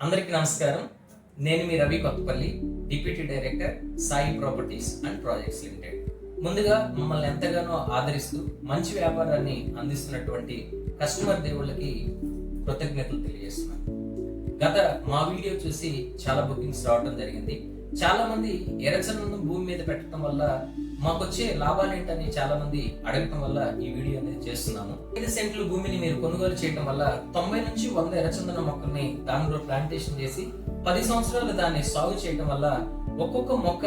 అందరికీ నమస్కారం. నేను మీ Ravi Kothapalli, deputy director Sai properties and projects limited. ముందుగా మమ్మల్ని ఎంతగానో ఆదరిస్తూ మంచి వ్యాపారాన్ని అందిస్తున్నటువంటి కస్టమర్ దేవుళ్ళకి కృతజ్ఞతలు తెలియజేస్తున్నాను. గత మా వీడియో చూసి చాలా బుకింగ్స్ రావడం జరిగింది. చాలా మంది ఎర్రచందనం భూమి మీద పెట్టడం వల్ల మాకు వచ్చే లాభాలు ఏంటని చాలా మంది అడగటం వల్ల ఈ వీడియో అనేది చేస్తున్నాము. 5 సెంట్ల భూమిని మీరు కొనుగోలు చేయడం వల్ల 90 నుంచి 100 ఎర్రచందన మొక్కల్ని దానిలో ప్లాంటేషన్ చేసి 10 సంవత్సరాలు దాన్ని సాగు చేయడం వల్ల ఒక్కొక్క మొక్క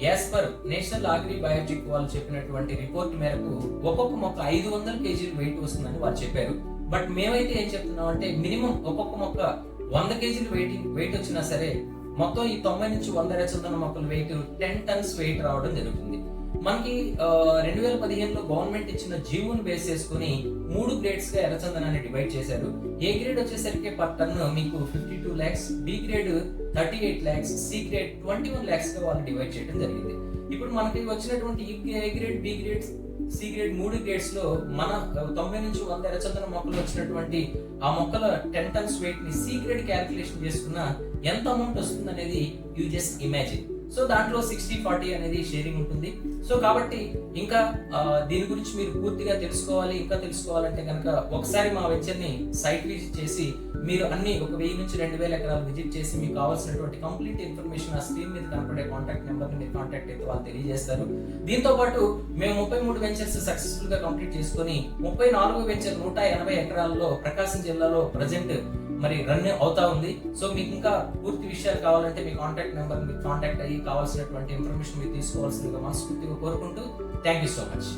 as per national agri biotic వాళ్ళు చెప్పినటువంటి రిపోర్ట్ మేరకు ఒక్కొక్క మొక్క 500 కేజీలు వెయిట్ వస్తుందని వాళ్ళు చెప్పారు. బట్ మేమైతే ఏం చెప్తున్నాం అంటే మినిమం ఒక్కొక్క మొక్క 100 కేజీలు వెయిట్ వచ్చినా సరే మొత్తం ఈ 90 నుంచి 100 ఎర్రచందన మొక్కల వెయిట్ 10 టన్స్ వెయిట్ రావడం జరుగుతుంది. మనకి 2015లో గవర్నమెంట్ ఇచ్చిన జీవోను బేస్ చేసుకుని 3 గ్రేడ్స్ గా ఎర్రచందనాన్ని డివైడ్ చేశారు. ఏ గ్రేడ్ వచ్చేసరికి పర్ టన్ మీకు 52 lakhs, B grade 38 lakhs, C grade 21 lakhs గా వాళ్ళు డివైడ్ చేయడం జరిగింది. ఇప్పుడు మనకి వచ్చినటువంటి A grade, B grade, C grade 3 grades లో మన 90 నుంచి 100 ఎర్రచందన మొక్కలు వచ్చినటువంటి ఆ మొక్కల 10 టన్స్ వెయిట్ ని సి గ్రేడ్ క్యాలిక్యులేషన్ చేసుకున్న ఎంత అమౌంట్ వస్తుంది అనేది యూ జస్ట్ ఇమాజిన్. సో దాంట్లో 60-40 అనేది షేరింగ్ ఉంటుంది. సో కాబట్టి ఇంకా దీని గురించి మీరు పూర్తిగా తెలుసుకోవాలంటే కనుక ఒకసారి మా వెంచర్ ని సైట్ విజిట్ చేసి మీరు అన్ని 1000 నుంచి 2000 ఎకరాలు విజిట్ చేసి మీకు కావాల్సినటువంటి కంప్లీట్ ఇన్ఫర్మేషన్ ఆ స్క్రీన్ మీద కనపడే కాంటాక్ట్ నెంబర్ ని మీరు కాంటాక్ట్ అయితే వాళ్ళు తెలియజేస్తారు. దీంతో పాటు మేము 33 వెంచర్స్ సక్సెస్ఫుల్ గా కంప్లీట్ చేసుకుని 34వ వెంచర్ 180 ఎకరాల్లో ప్రకాశం జిల్లాలో ప్రజెంట్ మరి రన్ అవుతా ఉంది. సో మీకు ఇంకా పూర్తి విషయాలు కావాలంటే మీ కాంటాక్ట్ నెంబర్ మీరు కాంటాక్ట్ అయ్యి కావాల్సినటువంటి ఇన్ఫర్మేషన్ మీరు తీసుకోవాల్సిందిగా మనస్ఫూర్తిగా కోరుకుంటూ థ్యాంక్ యూ సో మచ్.